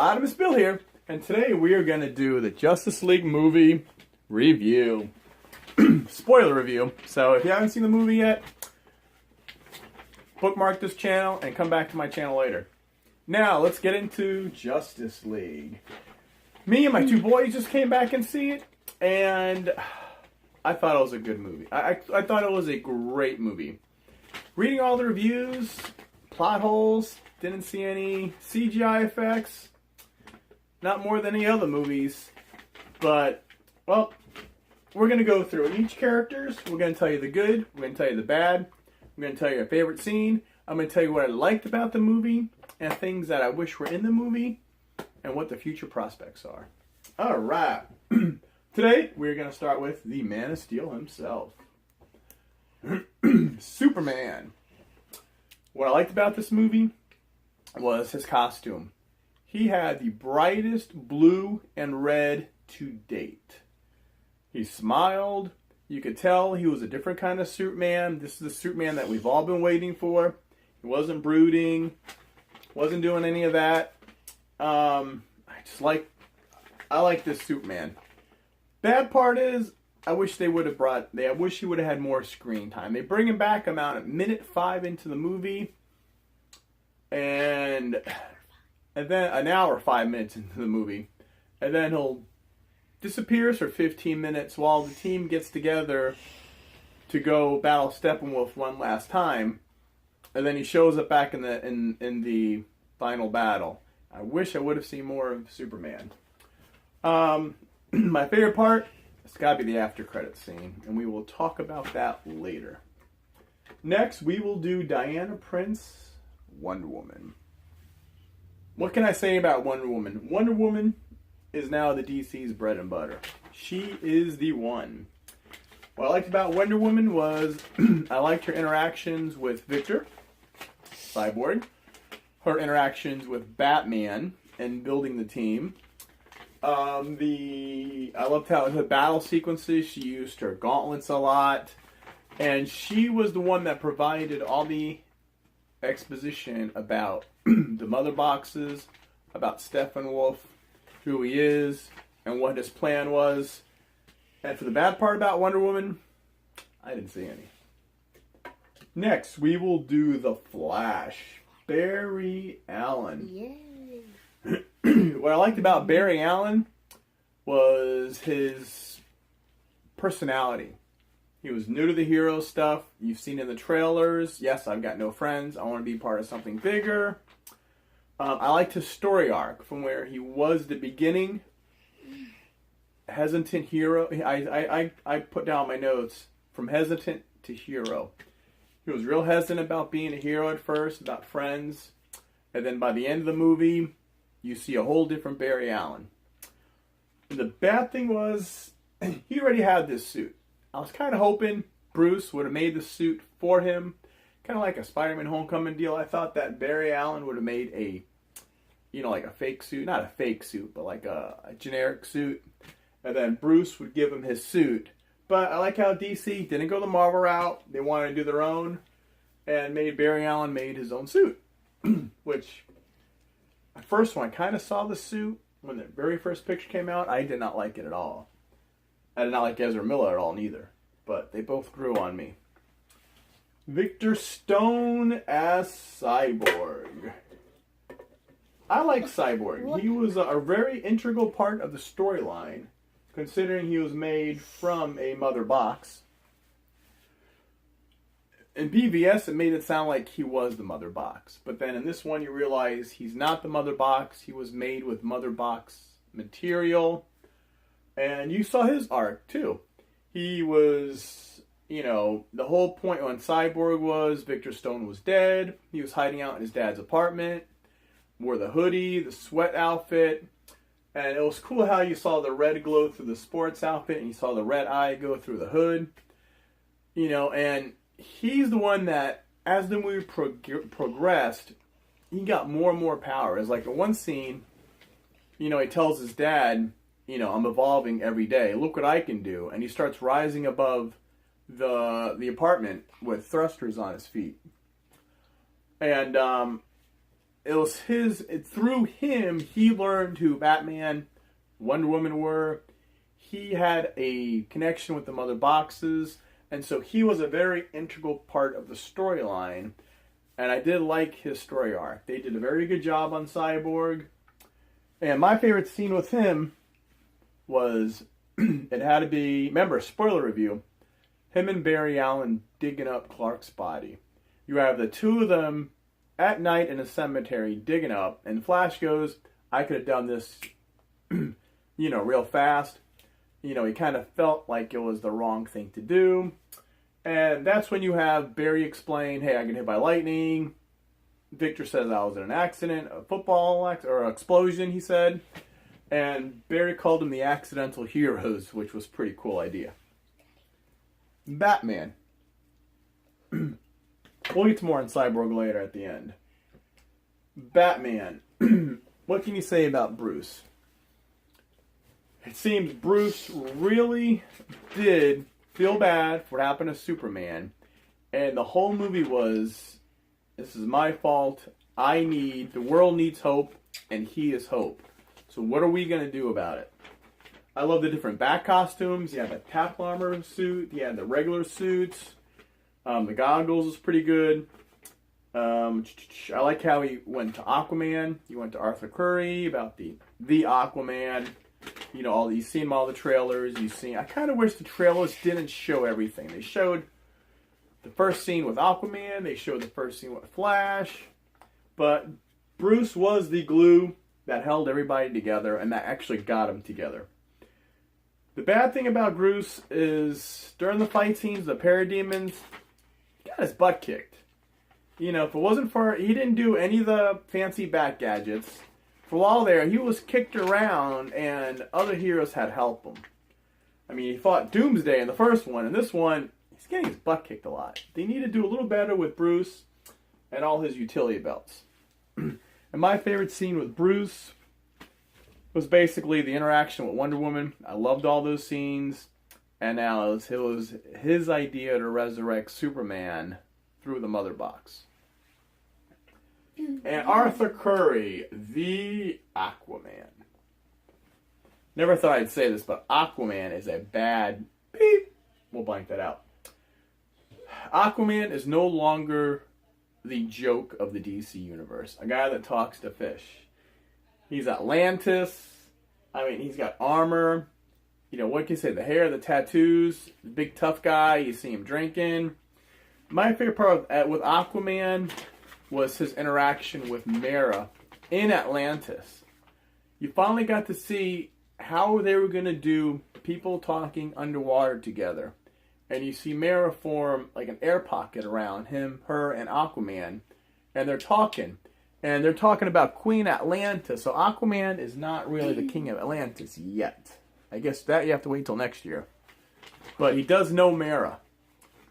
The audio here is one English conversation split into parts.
Rodimus Bill here, and today we are going to do the Justice League movie review. Spoiler review. So if you haven't seen the movie yet, bookmark this channel and come back to my channel later. Now, let's get into Justice League. Me and my two boys just came back and see it, and I thought it was a good movie. I thought it was a great movie. Reading all the reviews, plot holes, didn't see any CGI effects. Not more than any other movies. But, well, we're going to go through each characters. We're going to tell you the good. We're going to tell you the bad. I'm going to tell you our favorite scene. I'm going to tell you what I liked about the movie and things that I wish were in the movie and what the future prospects are. All right. Today, we're going to start with the Man of Steel himself. Superman. What I liked about this movie was his costume. He had the brightest blue and red to date. He smiled. You could tell he was a different kind of Superman. This is the Superman that we've all been waiting for. He wasn't brooding. Wasn't doing any of that. I like this Superman. Bad part is, I wish he would have had more screen time. They bring him back about a minute 5 into the movie. And then an hour 5 minutes into the movie. And then he'll disappears for 15 minutes while the team gets together to go battle Steppenwolf one last time. And then he shows up back in the final battle. I wish I would have seen more of Superman. My favorite part, it's got to be the after credits scene, and we will talk about that later. Next, we will do Diana Prince, Wonder Woman. What can I say about Wonder Woman? Wonder Woman is now the DC's bread and butter. She is the one. What I liked about Wonder Woman was I liked her interactions with Victor, Cyborg, her interactions with Batman and building the team. I loved how the battle sequences, she used her gauntlets a lot. And she was the one that provided all the exposition about the mother boxes, about Steppenwolf, who he is, and what his plan was. And for the bad part about Wonder Woman, I didn't see any. Next, we will do The Flash. Barry Allen. Yay. What I liked about Barry Allen was his personality. He was new to the hero stuff. You've seen in the trailers. Yes, I've got no friends. I want to be part of something bigger. I liked his story arc from where he was the beginning. Hesitant hero. I put down my notes. From hesitant to hero. He was real hesitant about being a hero at first, about friends. And then by the end of the movie, you see a whole different Barry Allen. And the bad thing was, he already had this suit. I was kind of hoping Bruce would have made the suit for him. Kind of like a Spider-Man Homecoming deal. I thought that Barry Allen would have made a, like a fake suit. Not a fake suit, but like a generic suit. And then Bruce would give him his suit. But I like how DC didn't go the Marvel route. They wanted to do their own. And Barry Allen made his own suit. Which, at first when I kind of saw the suit, when the very first picture came out, I did not like it at all. I did not like Ezra Miller at all, neither. But they both grew on me. Victor Stone as Cyborg. I like Cyborg. He was a very integral part of the storyline, considering he was made from a mother box. In BVS, it made it sound like he was the mother box. But then in this one, you realize he's not the mother box. He was made with mother box material. And you saw his arc, too. He was, the whole point on Cyborg was Victor Stone was dead. He was hiding out in his dad's apartment. Wore the hoodie, the sweat outfit. And it was cool how you saw the red glow through the sports outfit. And you saw the red eye go through the hood. And he's the one that, as the movie progressed, he got more and more power. It's like the one scene, he tells his dad, I'm evolving every day. Look what I can do. And he starts rising above the apartment with thrusters on his feet. And it was through him, he learned who Batman, Wonder Woman were. He had a connection with the mother boxes, and so he was a very integral part of the storyline. And I did like his story arc. They did a very good job on Cyborg. And my favorite scene with him was, it had to be, remember, spoiler review, him and Barry Allen digging up Clark's body. You have the two of them at night in a cemetery digging up, and Flash goes, I could have done this, real fast. He kind of felt like it was the wrong thing to do. And that's when you have Barry explain, hey, I get hit by lightning. Victor says I was in an accident, a football or an explosion, he said. And Barry called them the accidental heroes, which was a pretty cool idea. Batman. We'll get to more on Cyborg later at the end. Batman. What can you say about Bruce? It seems Bruce really did feel bad for what happened to Superman. And the whole movie was, this is my fault. The world needs hope, and he is hope. So what are we going to do about it? I love the different Bat costumes. You had the Tap Armor suit. You had the regular suits. The goggles was pretty good. I like how he went to Aquaman. He went to Arthur Curry about the Aquaman. You've seen all the trailers. I kind of wish the trailers didn't show everything. They showed the first scene with Aquaman. They showed the first scene with Flash. But Bruce was the glue that held everybody together, and that actually got them together. The bad thing about Bruce is during the fight scenes, the parademons, he got his butt kicked. If it wasn't for, he didn't do any of the fancy bat gadgets. For a while there, he was kicked around, and other heroes had helped him. He fought Doomsday in the first one, and this one, he's getting his butt kicked a lot. They need to do a little better with Bruce and all his utility belts. And my favorite scene with Bruce was basically the interaction with Wonder Woman. I loved all those scenes. And now it was his idea to resurrect Superman through the mother box. And Arthur Curry, the Aquaman. Never thought I'd say this, but Aquaman is a bad beep. We'll blank that out. Aquaman is no longer the joke of the DC universe. A guy that talks to fish. He's Atlantis. He's got armor. What can you say? The hair, the tattoos, the big tough guy. You see him drinking. My favorite part with Aquaman was his interaction with Mera in Atlantis. You finally got to see how they were going to do people talking underwater together. And you see Mera form like an air pocket around him, her, and Aquaman. And they're talking. And they're talking about Queen Atlantis. So Aquaman is not really the king of Atlantis yet. I guess that you have to wait till next year. But he does know Mera.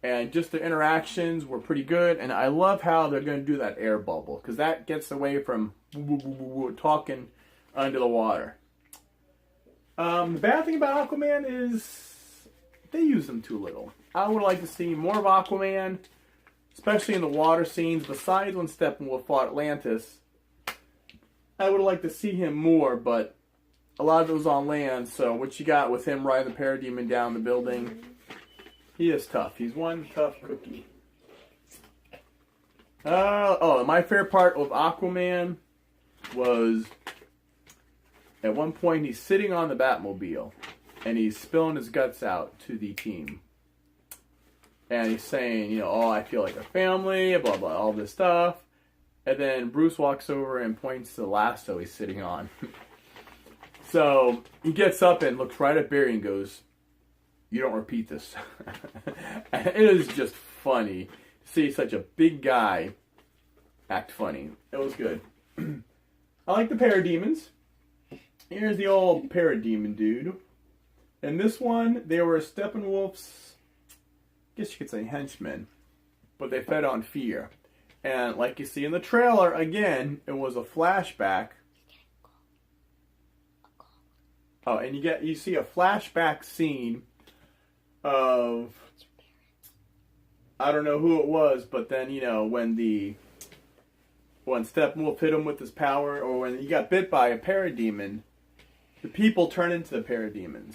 And just the interactions were pretty good. And I love how they're going to do that air bubble. Because that gets away from talking under the water. The bad thing about Aquaman is they use him too little. I would like to see more of Aquaman. Especially in the water scenes. Besides when Steppenwolf fought Atlantis. I would like to see him more. But a lot of it was on land. So what you got with him riding the parademon down the building. He is tough. He's one tough cookie. My favorite part of Aquaman was at one point he's sitting on the Batmobile and he's spilling his guts out to the team. And he's saying, I feel like a family, blah, blah, all this stuff. And then Bruce walks over and points to the lasso he's sitting on. So he gets up and looks right at Barry and goes, you don't repeat this. And it is just funny to see such a big guy act funny. It was good. I like the parademons. Here's the old parademon dude. In this one, they were Steppenwolf's, I guess you could say henchmen, but they fed on fear. And like you see in the trailer, again, it was a flashback. Oh, and you see a flashback scene of, I don't know who it was, but then, when when Steppenwolf hit him with his power, or when he got bit by a parademon, the people turn into the parademons,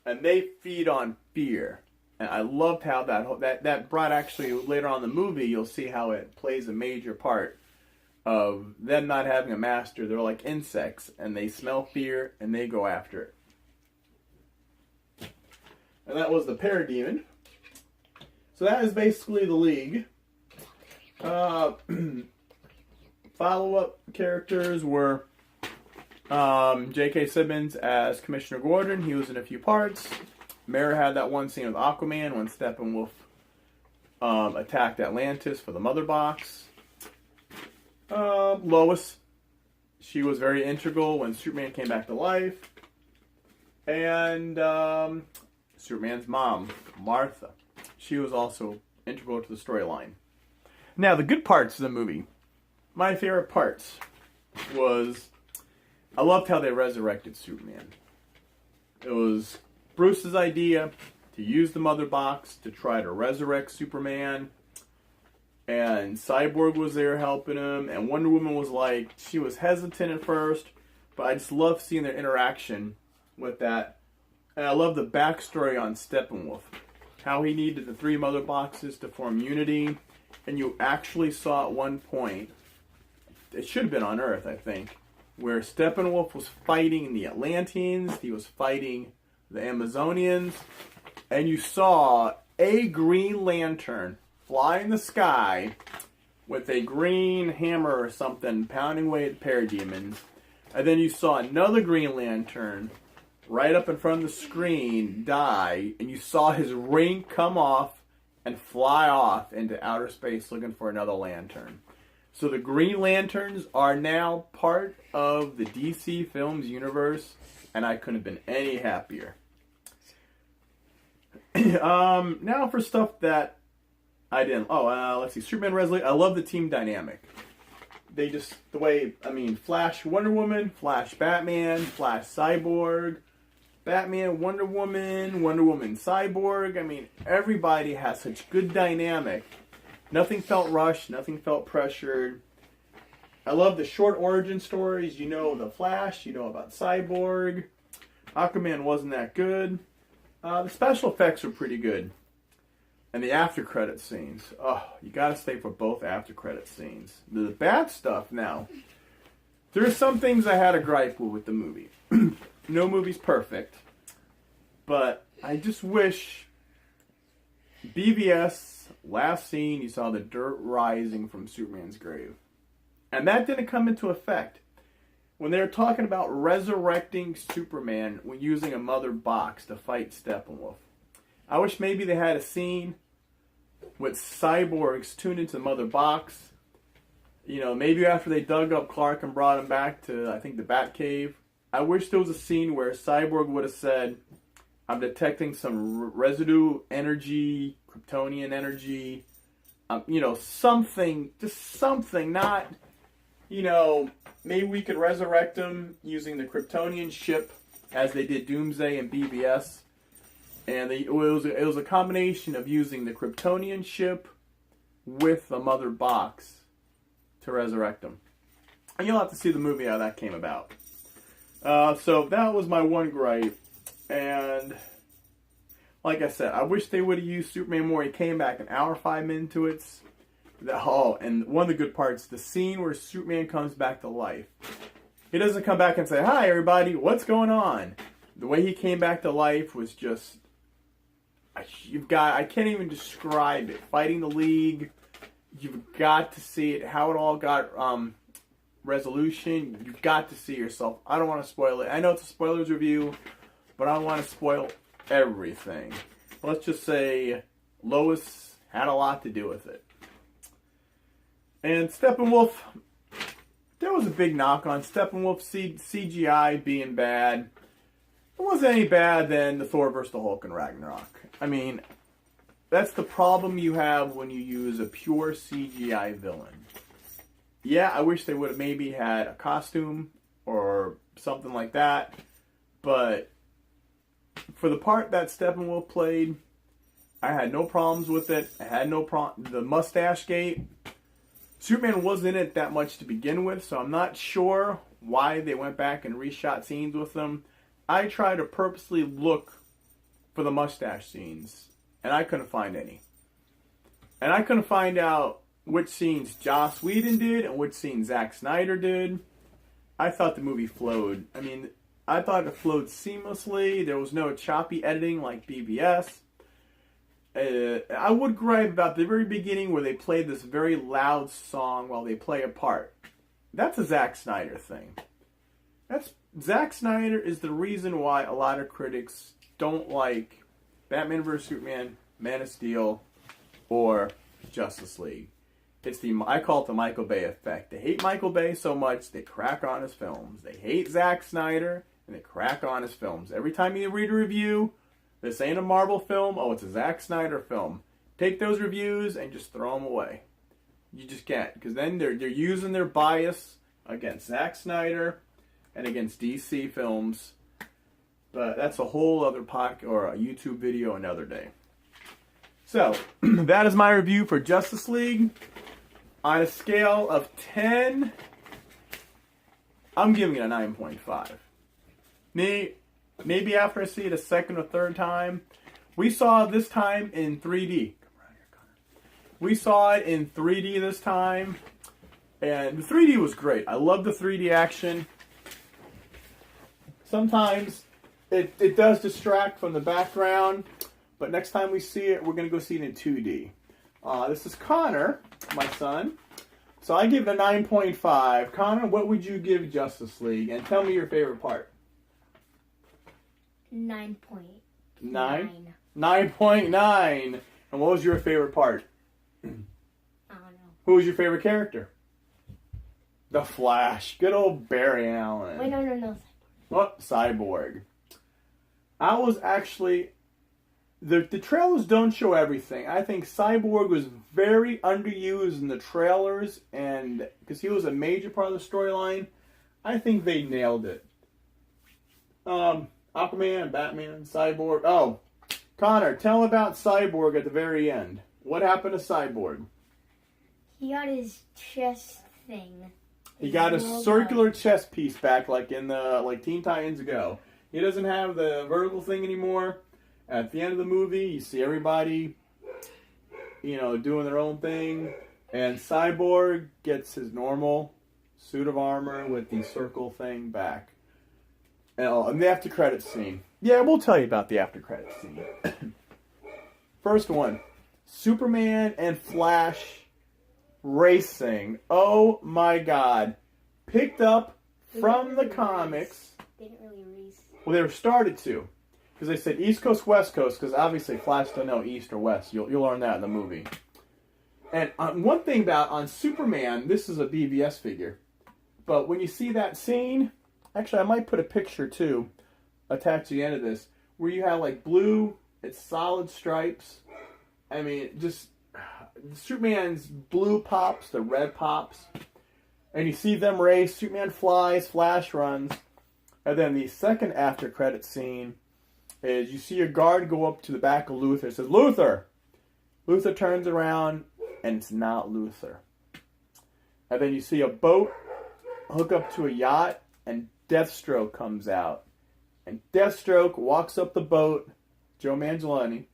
and they feed on fear. And I loved how that brought, actually later on in the movie, you'll see how it plays a major part of them not having a master. They're like insects, and they smell fear, and they go after it. And that was the parademon. So that is basically the League. Follow-up characters were J.K. Simmons as Commissioner Gordon. He was in a few parts. Mera had that one scene with Aquaman when Steppenwolf attacked Atlantis for the Mother Box. Lois, she was very integral when Superman came back to life. And Superman's mom, Martha, she was also integral to the storyline. Now, the good parts of the movie, my favorite parts was, I loved how they resurrected Superman. It was Bruce's idea to use the Mother Box to try to resurrect Superman. And Cyborg was there helping him. And Wonder Woman was like, she was hesitant at first, but I just love seeing their interaction with that. And I love the backstory on Steppenwolf. How he needed the 3 Mother Boxes to form unity. And you actually saw at one point, it should have been on Earth, I think, where Steppenwolf was fighting the Atlanteans, he was fighting the Amazonians, and you saw a Green Lantern fly in the sky with a green hammer or something pounding away at parademons, and then you saw another Green Lantern right up in front of the screen die, and you saw his ring come off and fly off into outer space looking for another lantern. So the Green Lanterns are now part of the DC Films universe, and I couldn't have been any happier. Now for stuff that I didn't. Let's see. Superman Resolution. I love the team dynamic. They just, the way, Flash Wonder Woman, Flash Batman, Flash Cyborg, Batman Wonder Woman, Wonder Woman Cyborg. Everybody has such good dynamic. Nothing felt rushed. Nothing felt pressured. I love the short origin stories. You know the Flash. You know about Cyborg. Aquaman wasn't that good. The special effects were pretty good. And the after credit scenes. Oh, you gotta stay for both after credit scenes. The bad stuff now. There are some things I had a gripe with the movie. No movie's perfect. But I just wish BVS, last scene, you saw the dirt rising from Superman's grave. And that didn't come into effect. When they were talking about resurrecting Superman when using a Mother Box to fight Steppenwolf. I wish maybe they had a scene with cyborgs tuned into the Mother Box. You know, maybe after they dug up Clark and brought him back to, I think, the Batcave. I wish there was a scene where Cyborg would have said, I'm detecting some residue energy, Kryptonian energy. Something, just something, not, maybe we could resurrect him using the Kryptonian ship as they did Doomsday and BVS. And it was a combination of using the Kryptonian ship with the Mother Box to resurrect him. And you'll have to see the movie how that came about. So that was my one gripe. And like I said, I wish they would have used Superman more. He came back an hour, 5 minutes into it. And one of the good parts, the scene where Superman comes back to life. He doesn't come back and say, hi everybody, what's going on? The way he came back to life was just, I can't even describe it. Fighting the League, you've got to see it, how it all got resolution. You've got to see yourself. I don't want to spoil it. I know it's a spoilers review, but I don't want to spoil everything. Let's just say Lois had a lot to do with it. And Steppenwolf, there was a big knock on Steppenwolf CGI being bad. It wasn't any bad than the Thor vs. the Hulk and Ragnarok. That's the problem you have when you use a pure CGI villain. Yeah, I wish they would have maybe had a costume or something like that. But for the part that Steppenwolf played, I had no problems with it. I had no problem. The mustache gate, Superman wasn't in it that much to begin with, so I'm not sure why they went back and reshot scenes with him. I tried to purposely look for the mustache scenes, and I couldn't find any. And I couldn't find out which scenes Joss Whedon did and which scenes Zack Snyder did. I thought the movie flowed. I mean, I thought it flowed seamlessly. There was no choppy editing like BVS. I would gripe about the very beginning where they played this very loud song while they play a part. That's a Zack Snyder thing. Zack Snyder is the reason why a lot of critics don't like Batman vs Superman, Man of Steel, or Justice League. I call it the Michael Bay effect. They hate Michael Bay so much they crack on his films. They hate Zack Snyder and they crack on his films. Every time you read a review, this ain't a Marvel film. Oh, it's a Zack Snyder film. Take those reviews and just throw them away. You just can't, because then they're using their bias against Zack Snyder and against DC films. But that's a whole other podcast or a YouTube video another day. So, that is my review for Justice League. On a scale of 10, I'm giving it a 9.5. Maybe after I see it a second or third time. We saw it this time in 3D. We saw it in 3D this time. And the 3D was great. I love the 3D action. Sometimes it does distract from the background. But next time we see it, we're going to go see it in 2D. This is Connor, my son. So I give it a 9.5. Connor, what would you give Justice League? And tell me your favorite part. 9.9. 9.9. And what was your favorite part? I don't know. Who was your favorite character? The Flash. Good old Barry Allen. Wait, no. What? Cyborg. I was actually... The trailers don't show everything. I think Cyborg was very underused in the trailers, and because he was a major part of the storyline, I think they nailed it. Aquaman, Batman, Cyborg. Oh, Connor, tell about Cyborg at the very end. What happened to Cyborg? He got his chest thing. He got a circular chest piece back, like in the Teen Titans Go. He doesn't have the vertical thing anymore. At the end of the movie, you see everybody, doing their own thing. And Cyborg gets his normal suit of armor with the circle thing back. And the after credits scene. Yeah, we'll tell you about the after credits scene. First one. Superman and Flash racing. Oh my God. Picked up from the comics. They didn't really race. Well, they were started to. Because they said East Coast, West Coast, because obviously Flash don't know East or West. You'll learn that in the movie. And one thing on Superman, this is a BVS figure. But when you see that scene, actually I might put a picture too, attached to the end of this, where you have like blue, it's solid stripes. I mean, just Superman's blue pops, the red pops. And you see them race, Superman flies, Flash runs. And then the second after credit scene is you see a guard go up to the back of Luthor and says, Luthor! Luthor turns around, and it's not Luthor. And then you see a boat hook up to a yacht, and Deathstroke comes out. And Deathstroke walks up the boat, Joe Manganiello,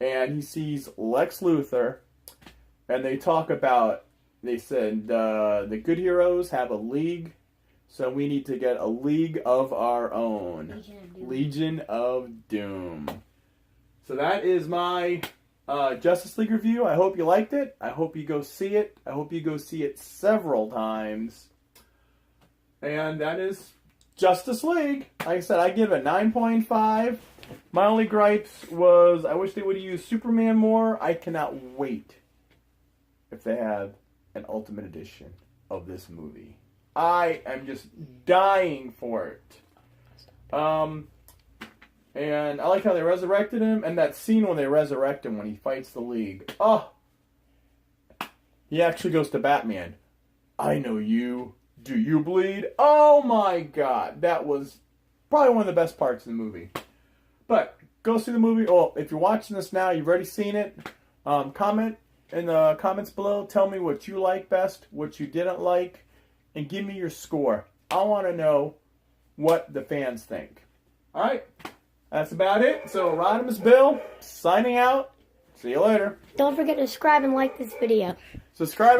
and he sees Lex Luthor, and they talk about, they said, the good heroes have a league, so we need to get a league of our own. Legion of Doom. So that is my Justice League review. I hope you liked it. I hope you go see it. I hope you go see it several times. And that is Justice League. Like I said, I give it 9.5. My only gripes was I wish they would have used Superman more. I cannot wait if they have an Ultimate Edition of this movie. I am just dying for it. And I like how they resurrected him, and that scene when they resurrect him when he fights the League. Oh! He actually goes to Batman. I know you. Do you bleed? Oh my God. That was probably one of the best parts of the movie. But, go see the movie. Oh, if you're watching this now, you've already seen it. Comment in the comments below. Tell me what you like best, what you didn't like, and give me your score. I want to know what the fans think. All right, that's about it. So Rodimus Bill signing out. See you later. Don't forget to subscribe and like this video. Subscribe.